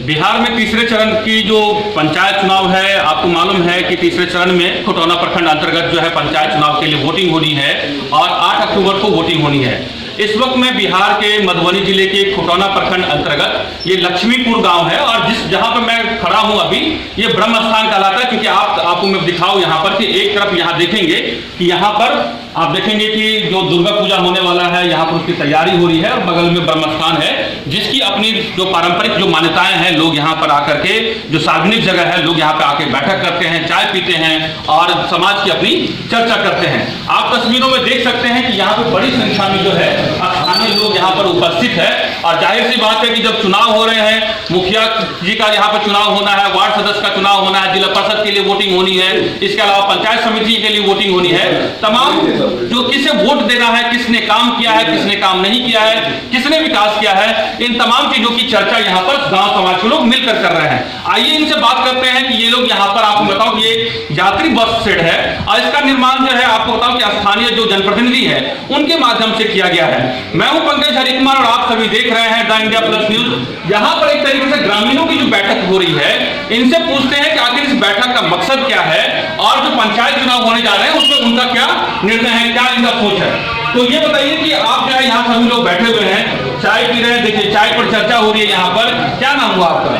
बिहार में तीसरे चरण की जो पंचायत चुनाव है, आपको मालूम है कि तीसरे चरण में खुटौना प्रखंड अंतर्गत जो है पंचायत चुनाव के लिए वोटिंग होनी है और 8 अक्टूबर को वोटिंग होनी है। इस वक्त मैं बिहार के मधुबनी जिले के खुटौना प्रखंड अंतर्गत ये लक्ष्मीपुर गांव है और जहां पर मैं खड़ा हूं अभी, ये ब्रह्म स्थान कहलाता है। क्योंकि आपको मैं दिखाऊं यहां पर कि एक तरफ यहां देखेंगे कि यहां पर आप देखेंगे कि जो दुर्गा पूजा होने वाला है, यहाँ पर उसकी तैयारी हो रही है और बगल में ब्रह्म स्थान है जिसकी अपनी जो पारंपरिक जो मान्यताएं हैं, लोग यहाँ पर आकर के जो सार्वजनिक जगह है, लोग यहाँ पे आके बैठक करते हैं, चाय पीते हैं और समाज की अपनी चर्चा करते हैं। आप तस्वीरों में देख सकते हैं कि यहाँ पे बड़ी संख्या में जो है स्थानीय लोग यहाँ पर उपस्थित है और जाहिर सी बात है कि जब चुनाव हो रहे हैं, मुखिया जी का यहाँ पर चुनाव होना है, वार्ड सदस्य का चुनाव होना है, जिला परिषद के लिए वोटिंग होनी है, इसके अलावा पंचायत समिति के लिए वोटिंग होनी है, तमाम जो किसे वोट देना है, किसने काम किया है, किसने काम नहीं किया है, किसने विकास किया है, इन तमाम चीजों की चर्चा यहाँ पर गांव समाज के लोग मिलकर कर रहे हैं। आइए इनसे बात करते हैं कि ये लोग यहाँ पर, आपको बताओ कि ये यात्री बस शेड है और इसका निर्माण जो है आपको बताओ कि स्थानीय जो जनप्रतिनिधि है उनके माध्यम से किया गया है। मैं हूं पंकज हरिकुमार और आप सभी देख रहे हैं द इंडिया प्लस न्यूज। यहाँ पर एक तरीके से ग्रामीणों की जो बैठक हो रही है, इनसे पूछते हैं कि आखिर इस बैठक का मकसद क्या है और जो पंचायत चुनाव होने जा रहे हैं उसमें उनका क्या निर्णय है, क्या इनका सोच है। तो ये बताइए कि आप जो है यहाँ सभी लोग बैठे हुए हैं, चाय पी रहे हैं, देखिए चाय पर चर्चा हो रही है यहाँ पर। क्या नाम हुआ आपका?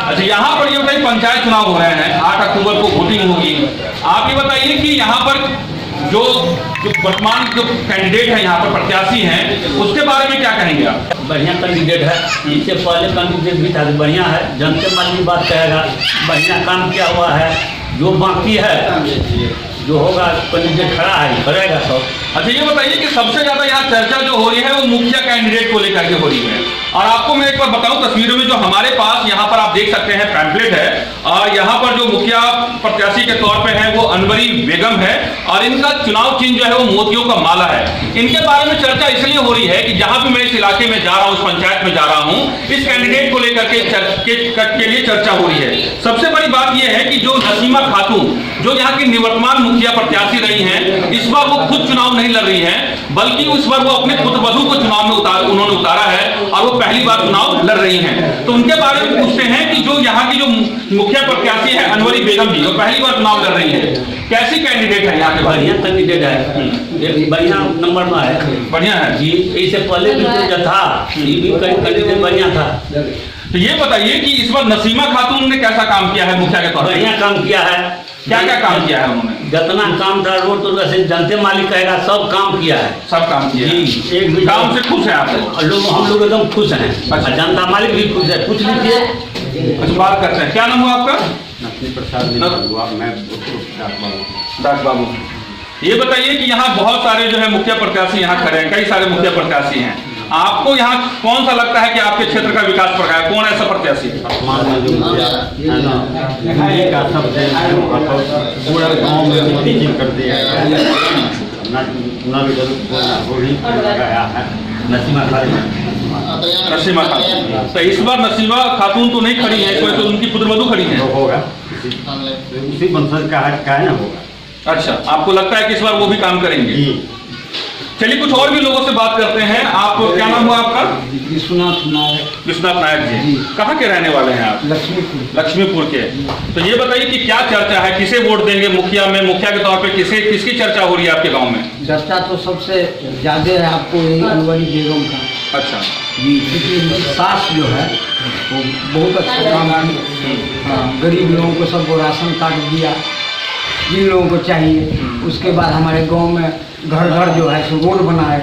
अच्छा, यहाँ पर ये बताइए पंचायत चुनाव हो रहे हैं, 8 अक्टूबर को वोटिंग होगी। आप ये बताइए कि यहाँ पर जो वर्तमान जो कैंडिडेट है, यहाँ पर प्रत्याशी हैं, उसके बारे में क्या कहेंगे आप? बढ़िया कैंडिडेट है, इससे पहले कैंडिडेट भी था, बढ़िया है, जनते मान की बात कहेगा, बढ़िया काम किया हुआ है। जो बाकी है जो होगा कैंडिडेट खड़ा है, करेगा सब। अच्छा, ये बताइए कि सबसे ज्यादा यहाँ चर्चा जो हो रही है वो मुखिया कैंडिडेट को लेकर के हो रही है। और आपको मैं एक बार बताऊं, तस्वीरों में जो हमारे पास यहाँ पर आप देख सकते हैं पैम्पलेट है और यहाँ पर जो मुखिया प्रत्याशी के तौर पे है वो अनवरी बेगम है और इनका चुनाव चिन्ह जो है वो मोतियों का माला है। इनके बारे में चर्चा इसलिए हो रही है कि जहां भी मैं इस इलाके में जा रहा हूँ, इस पंचायत में जा रहा हूँ, इस कैंडिडेट को लेकर के लिए चर्चा हो रही है। सबसे बड़ी बात यह है कि जो नसीमा खातून जो यहाँ की निवर्तमान मुखिया प्रत्याशी रही हैं, इस बार वो खुद चुनाव नहीं लड़ रही हैं, बल्कि इस बार वो अपने पुत्रवधू को चुनाव में उन्होंने उतारा है और वो पहली बार चुनाव लड़ रही हैं। तो उनके बारे में पूछते हैं कि जो यहाँ की जो मुखिया प्रत्याशी है अनवरी बेगम जी, जो पहली बार चुनाव लड़ रही है, कैसी कैंडिडेट है यहाँ के? बढ़िया कैंडिडेट है, बढ़िया नंबर में है, बढ़िया है जी। इससे पहले भी जो था ये भी कैंडिडेट बढ़िया था। तो ये बताइए कि इस बार नसीमा खातून ने कैसा काम किया है मुखिया के तौर पर? बढ़िया काम किया है। क्या क्या काम किया है उन्होंने? जितना काम था रोड तो वैसे जनते मालिक कहेगा, सब काम किया है, सब काम किया है। एक भी काम से खुश है आप लोग? हम लोग एकदम खुश हैं। अच्छा, जनता मालिक भी खुश है। पूछ लीजिए। अच्छा, बात करते हैं। क्या नाम हुआ आपका? डाक बाबू। ये बताइए कि यहाँ बहुत सारे जो है मुखिया प्रत्याशी यहाँ खड़े हैं, कई सारे मुखिया प्रत्याशी हैं, आपको यहाँ कौन सा लगता है कि आपके क्षेत्र का विकास कर रहा है? कौन ऐसा प्रत्याशी है? नसीमा खातून। तो इस बार नसीमा खातून तो नहीं खड़ी है, कोई तो उनकी पुत्रवधू खड़ी है। होगा उसी वंशज का है ना, होगा। अच्छा, आपको लगता है कि इस बार वो भी काम करेंगे? चलिए कुछ और भी लोगों से बात करते हैं। आप क्या नाम हुआ आपका? विश्वनाथ नायक। विश्वनाथ नायक जी, कहाँ के रहने वाले हैं आप? लक्ष्मीपुर। लक्ष्मीपुर के। तो ये बताइए कि क्या चर्चा है, किसे वोट देंगे मुखिया में? मुखिया के तौर पे किसकी चर्चा हो रही है आपके गांव में? चर्चा तो सबसे ज्यादा है आपको यही अनवरी बेगम का। अच्छा जी, क्योंकि सास जो है वो बहुत अच्छा काम किया। हाँ, गरीब लोगों को सबको राशन कार्ड दिया जिन लोगों को चाहिए। उसके बाद हमारे गांव में घर घर जो है सो रोड बनाए,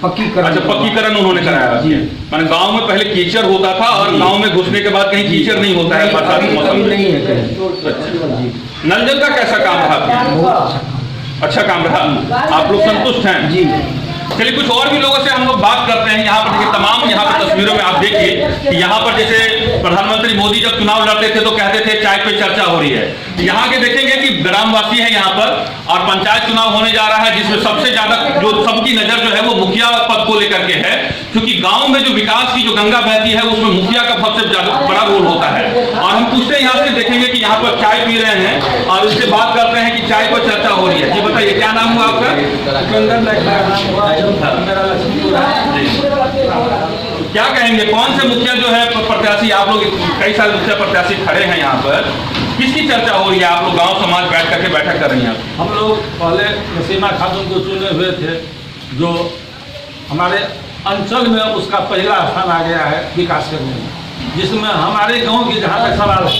पक्कीकरण। अच्छा, पक्कीकरण उन्होंने कराया जी। मैंने गांव में पहले कीचड़ होता था और गांव में घुसने के बाद कहीं कीचड़ नहीं होता है बरसात के मौसम में। नहीं है कहीं। नल जल का कैसा काम रहा? बहुत अच्छा काम रहा, आप लोग संतुष्ट हैं? जी। चलिए कुछ और भी लोगों से हम लोग बात करते हैं। यहाँ पर देखिए, तमाम यहाँ पर तस्वीरों में आप देखिए कि यहाँ पर जैसे प्रधानमंत्री मोदी जब चुनाव लड़ते थे तो कहते थे चाय पे चर्चा हो रही है। यहाँ के देखेंगे कि ग्रामवासी है यहाँ पर और पंचायत चुनाव होने जा रहा है जिसमें सबसे ज्यादा जो सबकी नजर जो है वो मुखिया पद को लेकर के है, क्योंकि गांव में जो विकास की जो गंगा बहती है उसमें मुखिया का सबसे ज्यादा बड़ा रोल होता है। और हम पूछते हैं यहाँ से, देखेंगे कि यहाँ पर चाय पी रहे हैं और उससे बात करते हैं कि चाय पर चर्चा हो रही है। जी बताइए, क्या नाम हुआ आपका? क्या कहेंगे, कौन से मुखिया जो है प्रत्याशी, आप लोग कई सारे मुखिया प्रत्याशी खड़े हैं यहाँ पर, किसकी चर्चा हो रही है? आप लोग गांव समाज बैठ करके बैठक कर रही हैं? हम लोग पहले नसीमा खातून को चुने हुए थे, जो हमारे अंचल में उसका पहला स्थान आ गया है विकास करने में, जिसमें हमारे गांव की जहाँ तक सवाल है,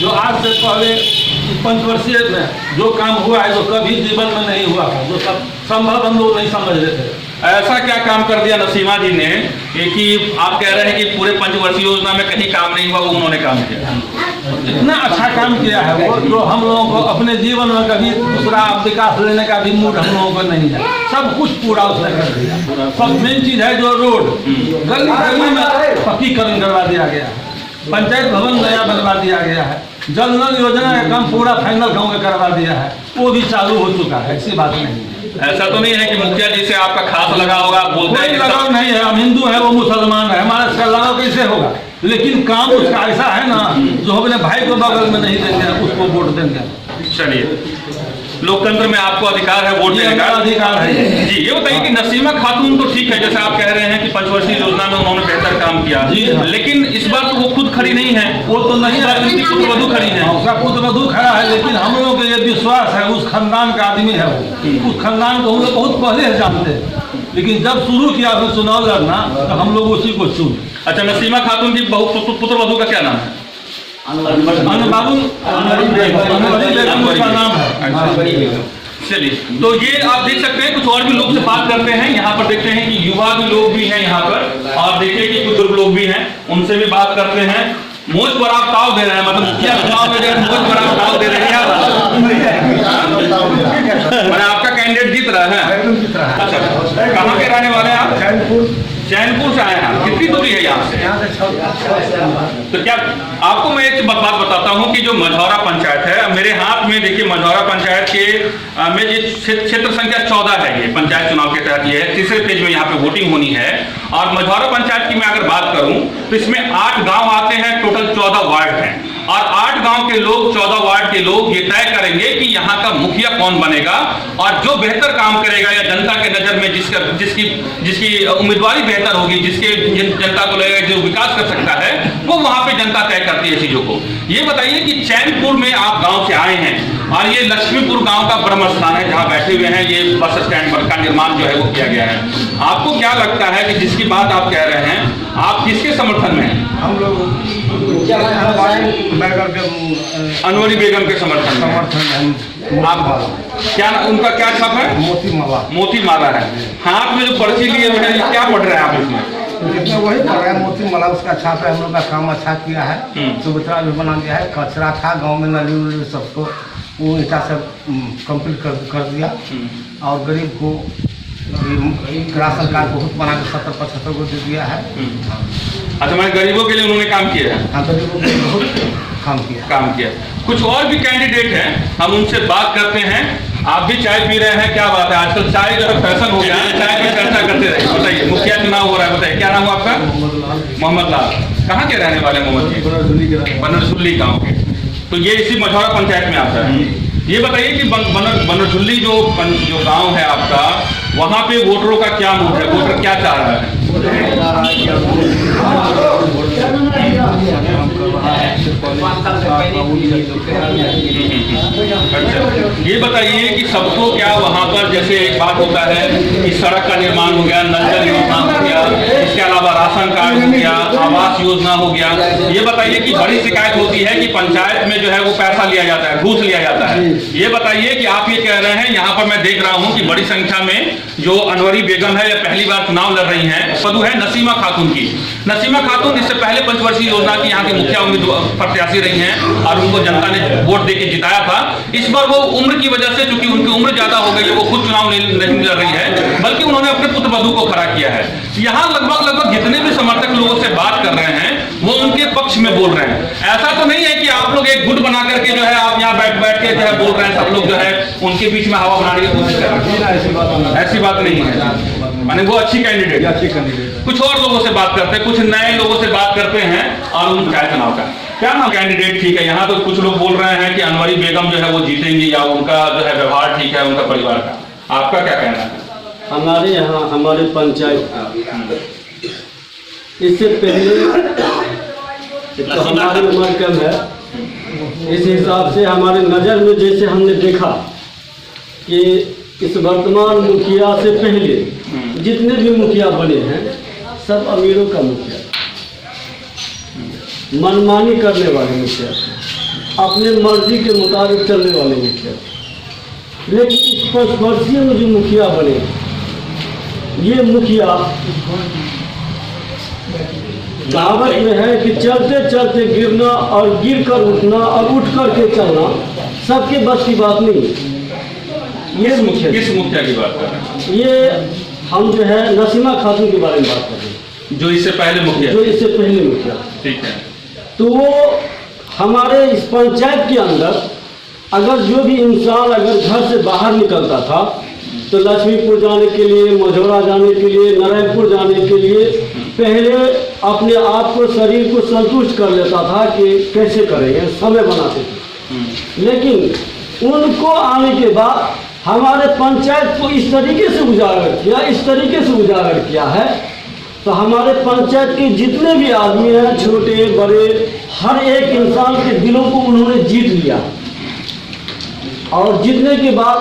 जो आज से पहले इस पंचवर्षीय में जो काम हुआ है, जो कभी जीवन में नहीं हुआ था, जो सब संभव हम लोग नहीं समझ रहे थे। ऐसा क्या काम कर दिया नसीमा जी ने कि आप कह रहे हैं कि पूरे पंचवर्षीय योजना में कहीं काम नहीं हुआ, वो उन्होंने काम किया? इतना अच्छा काम किया है वो, जो हम लोगों को अपने जीवन में कभी दूसरा विकास लेने का भी मूड हम लोगों को नहीं है। सब कुछ पूरा उसने कर दिया। सब मेन चीज है जो रोड, गली गली में पक्कीकरण करवा दिया गया है, पंचायत भवन नया बनवा दिया गया है, जल नल योजना का काम पूरा फाइनल गाँव में करवा दिया है, वो भी चालू हो चुका है। ऐसी बात नहीं है। ऐसा तो नहीं है कि मुखिया जी से आपका खास लगा होगा, आप बोलते हैं कोई कि लगाव नहीं है, हम हिंदू है वो मुसलमान है, हमारा इसका लगाव कैसे होगा? लेकिन काम उसका ऐसा है ना, जो अपने भाई को बगल में नहीं देंगे उसको वोट देंगे। चलिए, लोकतंत्र में आपको अधिकार है वोट देने का, अधिकार है। जी ये बताइए कि नसीमा खातून तो ठीक है, जैसे आप कह रहे हैं कि पंचवर्षीय योजना में उन्होंने बेहतर काम किया, जी हाँ। लेकिन इस बार तो वो खुद खड़ी नहीं है, वो तो नहीं है, उनकी पुत्रवधू खड़ी है। उसका पुत्रवधू खड़ा है, लेकिन हम लोगों को ये विश्वास है, उस खानदान का आदमी है वो, उस खानदान को हम लोग बहुत पहले से जानते हैं, लेकिन जब शुरू किया फिर चुनाव लड़ना तो हम लोग उसी को चुन। अच्छा, नसीमा खातून की पुत्रवधू का क्या नाम है? अनवरी बेगम उसका नाम है। चलिए, तो ये आप देख सकते हैं, कुछ और भी लोग से बात करते हैं। यहाँ पर देखते हैं कि युवा भी लोग भी हैं यहाँ पर, और देखिए कि बुजुर्ग लोग भी हैं, उनसे भी बात करते हैं। मोज पर आप ताव दे रहे हैं, मतलब मुखिया चुनाव में मोज पर आप ताव दे रहे हैं, मैंने आपका कैंडिडेट जीत रहा है। अच्छा, कहाँ के रहने वाले हैं आप? चैनपुर से आए हैं। कितनी दूरी है यहाँ से? तो क्या आपको मैं एक बात बताता हूँ कि जो मझौरा पंचायत है, मेरे हाथ में देखिए मझौरा पंचायत के में ये क्षेत्र संख्या 14 है, ये पंचायत चुनाव के तहत ये है, तीसरे पेज में यहाँ पे वोटिंग होनी है। और मझौरा पंचायत की मैं अगर बात करूँ तो इसमें 8 गाँव आते हैं, टोटल 14 वार्ड हैं, और 8 गांव के लोग, 14 वार्ड के लोग ये तय करेंगे कि यहाँ का मुखिया कौन बनेगा, और जो बेहतर काम करेगा या जनता के नजर में जिसकी उम्मीदवारी बेहतर होगी, जिसके जनता को लगेगा जो विकास कर सकता है, वो वहां पे जनता तय करती है चीजों को। ये बताइए कि चैनपुर में आप गांव से आए हैं, और ये लक्ष्मीपुर गांव का ब्रह्म स्थान है जहाँ बैठे हुए हैं, ये बस स्टैंड पर का निर्माण जो है वो किया गया है। आपको क्या लगता है कि जिसकी बात आप कह रहे हैं, आप किसके समर्थन में हैं? हम लोग अनवरी बेगम के समर्थन में। आप क्या, उनका क्या छाप है? मोती माला है। हाथ में जो पर्ची लिए हुए हैं, क्या पढ़ रहे हैं आप इसमें? वही पढ़ रहे हैं, मोती माला उसका छाप है। हम लोग का काम अच्छा किया है, सुविधा भी बना दिया है। कचरा था गांव में, नली उली सबको वो ईटा सब कंप्लीट कर दिया, और गरीब को राशन कार्ड बहुत बना के 70-75 को दे दिया है। अच्छा, मैं गरीबों के लिए उन्होंने काम किया है। हाँ, गरीबों के लिए बहुत काम किया। कुछ और भी कैंडिडेट हैं, हम उनसे बात करते हैं। आप भी चाय पी रहे हैं, क्या बात है? आजकल चाय जो है फैशन हो गया है, चाय पर चर्चा करते रहे। बताइए, मुखिया चुनाव हो रहा है, बताइए क्या नाम हुआ आपका? मोहम्मद लाल। कहाँ के रहने वाले मोहम्मद जी? बनरझुल्ली गाँव के। तो ये इसी मझौरा पंचायत में आता है। ये बताइए कि बनरझुल्ली जो गांव है आपका, वहाँ पे वोटरों का क्या मूड है? वोटर क्या चाह रहा है? ये बताइए कि सबको क्या वहाँ पर, जैसे एक बात होता है कि सड़क का निर्माण हो गया, नल जल योजना हो गया, इसके अलावा राशन कार्ड हो गया, आवास योजना हो गया। ये बताइए कि बड़ी शिकायत होती है कि पंचायत में जो है वो पैसा लिया जाता है, घूस लिया जाता है। ये बताइए कि आप ये कह रहे हैं, यहाँ पर मैं देख रहा हूँ कि बड़ी संख्या में जो अनवरी बेगम है, या पहली बार चुनाव लड़ रही हैं, पदू है नसीमा खातून की। नसीमा खातून इससे पहले पंचवर्षीय योजना की यहाँ की मुखिया उम्मीदवार प्रत्याशी रही हैं, और उनको जनता ने वोट देके जिताया था। इस बार वो उम्र की वजह से, चूंकि उनकी उम्र ज्यादा हो गई है, वो खुद चुनाव नहीं लड़ रही है, बल्कि उन्होंने अपने पुत्रवधू को खड़ा किया है। यहाँ लगभग जितने भी समर्थक लोगों से बात कर रहे हैं, वो उनके पक्ष में बोल रहे हैं। ऐसा तो नहीं है कि आप लोग एक गुट बना करके जो है आप यहाँ बैठ के जो है बोल रहे हैं, सब लोग जो है उनके बीच में हवा बनाने की कोशिश कर रहे हैं। ऐसी बात नहीं है, माने वो अच्छी कैंडिडेट। कुछ और लोगों से बात करते हैं, कुछ नए लोगों से बात करते हैं, और उन पंचायत चुनाव का क्या नाम कैंडिडेट ठीक है। यहाँ तो कुछ लोग बोल रहे हैं कि अनवरी बेगम जो है वो जीतेंगी, या उनका जो है व्यवहार ठीक है उनका परिवार का। आपका क्या कहना है? हमारे यहाँ हमारे पंचायत इससे पहले तो हमारी उम्र कम है, इस हिसाब से हमारे नज़र में जैसे हमने देखा कि इस वर्तमान मुखिया से पहले जितने भी मुखिया बने हैं सब अमीरों का मुखिया, मनमानी करने वाले मुखिया, अपने मर्जी के मुताबिक चलने वाले मुखिया। लेकिन इस 5 वर्षीय में जो मुखिया बने, ये मुखिया कहावत में है कि चलते चलते गिरना और गिर कर उठना और उठ कर के चलना सबके बस की बात नहीं है। ये मुखिया, किस मुखिया की बात कर रहे हैं? ये हम जो है नसीमा खातून के बारे में बात कर रहे हैं, जो इससे पहले मुखिया, जो इससे पहले मुखिया। ठीक है। तो वो हमारे इस पंचायत के अंदर अगर जो भी इंसान अगर घर से बाहर निकलता था तो लक्ष्मीपुर जाने के लिए, मझौरा जाने के लिए, नारायणपुर जाने के लिए पहले अपने आप को, शरीर को संतुष्ट कर लेता था कि कैसे करेंगे, समय बनाते थे। लेकिन उनको आने के बाद हमारे पंचायत को इस तरीके से उजागर किया है तो हमारे पंचायत के जितने भी आदमी हैं, छोटे बड़े, हर एक इंसान के दिलों को उन्होंने जीत लिया और जीतने के बाद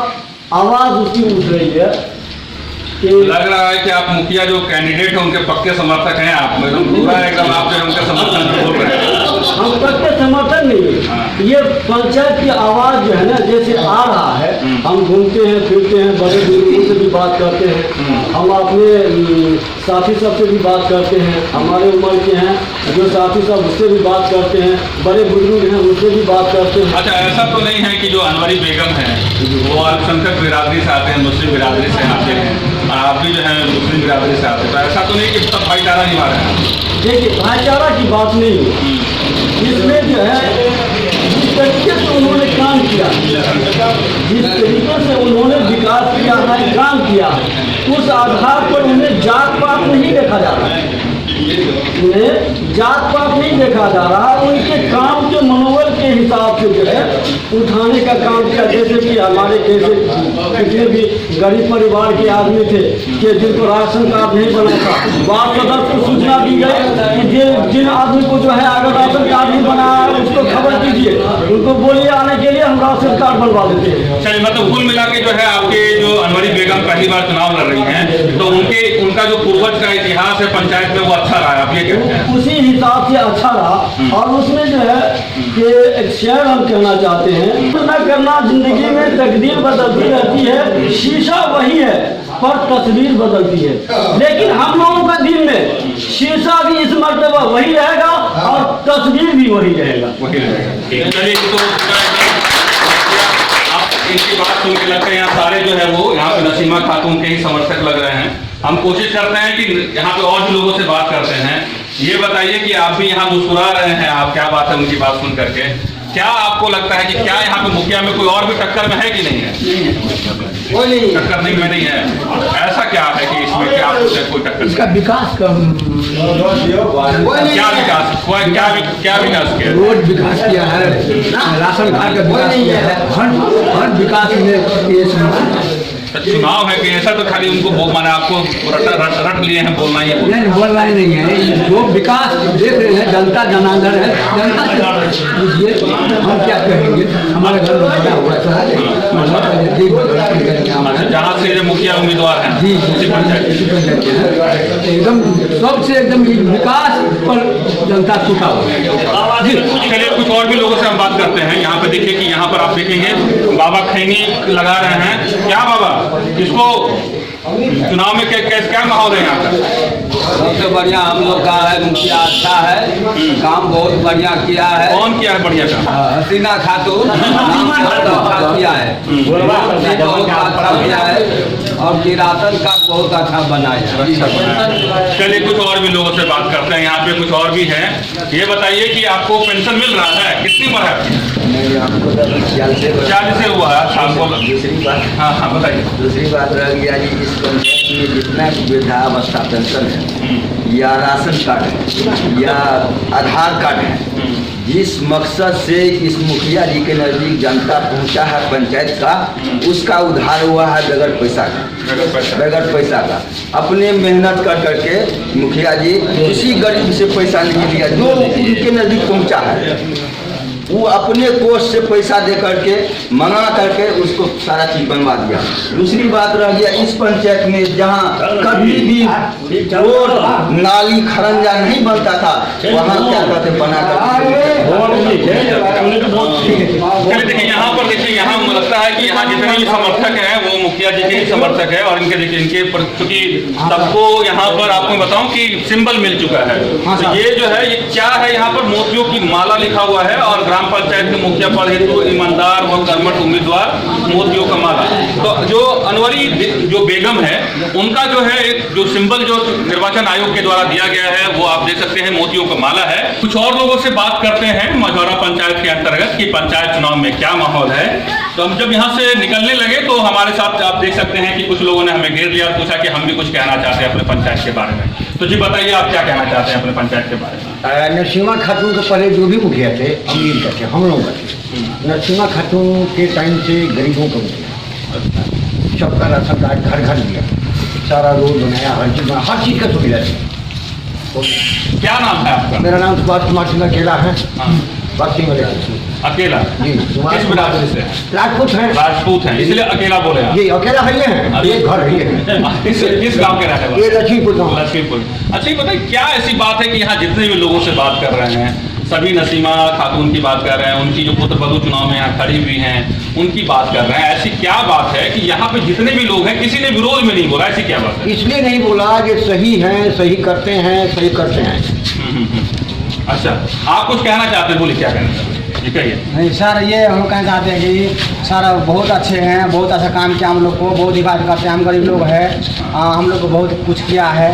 आवाज़ उसकी उठ रही है कि लग रहा है कि आप मुखिया जो कैंडिडेट हैं उनके पक्के समर्थक हैं। आप एकदम पूरा एकदम आप जो है उनके समर्थन में बोल रहे हैं। हम पक्के समर्थन नहीं है, ये पंचायत की आवाज़ जो है ना जैसे आ रहा है, हम घूमते हैं फिरते हैं, बड़े बुजुर्गों से भी बात करते हैं, हम अपने साथी सब से भी बात करते हैं, हमारे उम्र के हैं जो साथी सब उससे भी बात करते हैं, बड़े बुजुर्ग हैं उससे भी बात करते हैं। अच्छा, ऐसा तो नहीं है कि जो अनवरी बेगम है वो अल्पसंख्यक बिरादरी से आते हैं, मुस्लिम बिरादरी से आते हैं और आप भी जो है मुस्लिम बिरादरी से आते हैं, तो ऐसा तो नहीं कि सब भाईचारा निभा रहे हैं? देखिए, भाईचारा की बात नहीं है, इसमें जो है जिस तरीके से उन्होंने काम किया, जिस तरीके से उन्होंने विकास किया है, काम किया है, उस आधार पर उन्हें जात पात नहीं देखा जा रहा है, उन्हें जात पात नहीं देखा जा रहा, उनके काम के मनोबल के हिसाब से जो है उठाने का काम किया। जैसे कि हमारे जैसे कितने भी गरीब परिवार के आदमी थे कि जिनको राशन कार्ड नहीं बना था, वार्ड सदस्य को सूचना दी गई कि जिन आदमी को जो है अगर राशन कार्ड नहीं बना है उसको खबर कीजिए, उनको बोलिए आने के लिए, हम राशन कार्ड बनवा देते हैं। चलिए, मतलब कुल मिला के जो है आपके जो अनवरी बेगम पहली बार चुनाव लड़ रही हैं तो उनका जो पूर्वज का इतिहास है पंचायत में वो अच्छा रहा है, आप ये कहते हैं? उसी हिसाब से अच्छा रहा और उसमें जो है कि एक शेर हम कहना चाहते हैं, न करना जिंदगी में तकदीर बदलती रहती है, शीशा वही है पर तस्वीर बदलती है। लेकिन हम लोगों का दिन में शीशा भी इस मर्तबा वही रहेगा और तस्वीर भी वही रहेगा। चलिए, तो आप इनकी बात सुन के लगता है यहाँ सारे जो है वो यहाँ पे नसीमा खातून के ही समर्थक लग रहे हैं। हम कोशिश करते हैं कि यहाँ पे और भी लोगों से बात करते हैं। ये बताइए कि आप भी यहाँ मुस्कुरा रहे हैं, आप क्या बात है उनकी बात सुन करके, क्या आपको लगता है कि क्या यहाँ पे मुखिया में कोई और भी टक्कर में है कि नहीं है? टक्कर नहीं है। ऐसा क्या है कि इसमें क्या कोई टक्कर? इसका विकास क्या विकास, क्या विकास किया? रोड विकास किया है, राशन कार्ड का विकास किया है, हर विकास में ये चुनाव है कि ऐसा तो खाली उनको माने आपको रट लिए हैं बोलना ही है? नहीं, बोलना ही नहीं है। जो विकास देख रहे हैं, जनता जनार्दन है, जनता से पूछिए, हम क्या कहेंगे? हमारे घर में बड़ा हुआ था जहाँ से मुखिया उम्मीदवार हैं जी, उसी पंचायत एकदम सबसे एकदम विकास पर जनता छूटा हुआ। चलिए, कुछ और भी लोगों से हम बात करते हैं। यहाँ पे देखिए कि यहाँ पर आप देखेंगे बाबा खैनी लगा रहे हैं। क्या बाबा, इसको चुनाव में क्या माहौल है यहाँ का? सबसे बढ़िया हम लोग का है, मुखिया अच्छा है, काम बहुत बढ़िया किया है। कौन किया है बढ़िया काम? हसीना खातून अच्छा किया है, बहुत अच्छा किया है और किरासन का बहुत अच्छा बनाया है। चलिए, कुछ और भी लोगों से बात करते हैं। यहाँ पे कुछ और भी हैं। ये बताइए कि आपको पेंशन मिल रहा है? कितनी उम्र है? 40 से हुआ है आपको? दूसरी बात, हाँ बताइए। दूसरी बात रह गया जी, इस पंचायत में जितना वृद्धावस्था पेंशन है या राशन कार्ड है या आधार कार्ड है, जिस मकसद से इस मुखिया जी के नज़दीक जनता पहुंचा है पंचायत का, उसका उद्धार हुआ है बगैर पैसा का। बगैर पैसा का अपने मेहनत कर करके मुखिया जी किसी गरीब से पैसा नहीं लिया, जो उनके नज़दीक पहुंचा है वो अपने कोष से पैसा दे करके मंगा करके उसको सारा चीज बनवा दिया। दूसरी बात रह गया इस पंचायत में जहाँ कभी भी रोड नाली खरंजा नहीं बनता था, वहाँ क्या कहते बना कर देखिए यहाँ पर देखिए, यहाँ मुझे लगता है कि यहाँ जितने भी समर्थक हैं वो मुखिया जी के ही समर्थक है। और इनके देखिए इनके क्योंकि सबको यहाँ पर आपको बताऊं कि सिंबल मिल चुका है। तो ये जो है ये क्या है, यहाँ पर मोतियों की माला लिखा हुआ है और ग्राम पंचायत के मुखिया पद हेतु ईमानदार व कर्मठ उम्मीदवार मोतियों का माला। तो जो अनवरी जो बेगम है उनका जो है एक जो सिंबल जो निर्वाचन आयोग के द्वारा दिया गया है वो आप देख सकते हैं मोतियों का माला है। कुछ और लोगों से बात करते हैं मझौरा पंचायत के अंतर्गत कि पंचायत चुनाव में क्या माहौल है। तो हम जब यहाँ से निकलने लगे तो हमारे साथ आप देख सकते हैं कि कुछ लोगों ने हमें घेर लिया और पूछा कि हम भी कुछ कहना चाहते हैं अपने पंचायत के बारे में। तो जी बताइए आप क्या कहना चाहते हैं अपने पंचायत के बारे में? नरसिम्हा खातून के पहले जो भी मुखिया थे अमीर का थे, हम लोग का थे। नरसिम्हा खातून के टाइम से गरीबों को मुखिया, सबका राशन कार्ड घर घर दिया, सारा रोड बनाया, हर चीज़ का सुविधा थी। क्या नाम है आपका? मेरा नाम सुभाष कुमार सिंह अकेला है। बक्सिंग वाले अकेला जी। किस बिरादरी से? राजपूत है। राजपूत है इसलिए अकेला बोले आप? जी अकेला है, ये है ये घर है, ये है। किस गांव के रहने वाले? ये लक्ष्मीपुर गाँव। लक्ष्मीपुर। अच्छा ये बताइए क्या ऐसी बात है कि यहाँ जितने भी लोगों से बात कर रहे हैं सभी नसीमा खातून की बात कर रहे हैं, उनकी जो पुत्र वधू चुनाव में यहाँ खड़ी हुई हैं उनकी बात कर रहे हैं, ऐसी क्या बात है कि यहाँ पे जितने भी लोग हैं किसी ने विरोध में नहीं बोला, ऐसी क्या बात है? इसलिए नहीं बोला कि सही हैं, सही करते हैं, सही करते हैं। अच्छा आप कुछ कहना चाहते हैं, बोलिए क्या कहना चाहते हैं, जी कहिए। नहीं सर, ये हम कहना चाहते हैं कि सर बहुत अच्छे हैं, बहुत अच्छा काम किया हम लोग को, बहुत हिफाजत करते हैं। हम गरीब लोग हैं, हम लोग को बहुत कुछ किया है,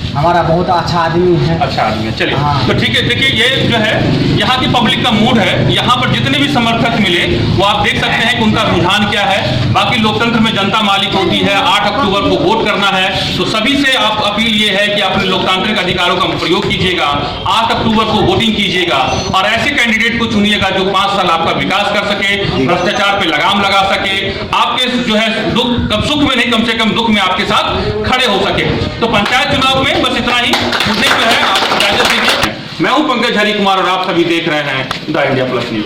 हमारा बहुत अच्छा आदमी है। अच्छा आदमी है, चलिए। हाँ। तो ठीक है, देखिए ये जो है यहाँ की पब्लिक का मूड है, यहाँ पर जितने भी समर्थक मिले वो आप देख सकते हैं कि उनका रुझान क्या है। बाकी लोकतंत्र में जनता मालिक होती है, 8 अक्टूबर को वोट करना है, तो सभी से आप अपील ये है कि अपने लोकतांत्रिक अधिकारों का प्रयोग कीजिएगा, 8 अक्टूबर को वोटिंग कीजिएगा और ऐसे कैंडिडेट को चुनिएगा जो 5 साल आपका विकास कर सके, भ्रष्टाचार पे लगाम लगा सके, आपके जो है सुख में नहीं कम से कम दुख में आपके साथ खड़े हो सके। तो पंचायत चुनाव में बस इतना ही मुद्दे जो है आप इजाजत दीजिए। मैं हूं पंकज हरी कुमार और आप सभी देख रहे हैं द इंडिया प्लस न्यूज।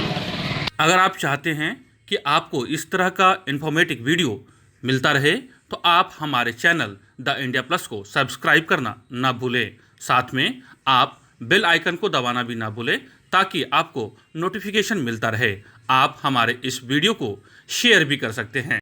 अगर आप चाहते हैं कि आपको इस तरह का इंफॉर्मेटिव वीडियो मिलता रहे तो आप हमारे चैनल द इंडिया प्लस को सब्सक्राइब करना ना भूलें। साथ में आप बेल आइकन को दबाना भी ना भूलें ताकि आपको नोटिफिकेशन मिलता रहे। आप हमारे इस वीडियो को शेयर भी कर सकते हैं।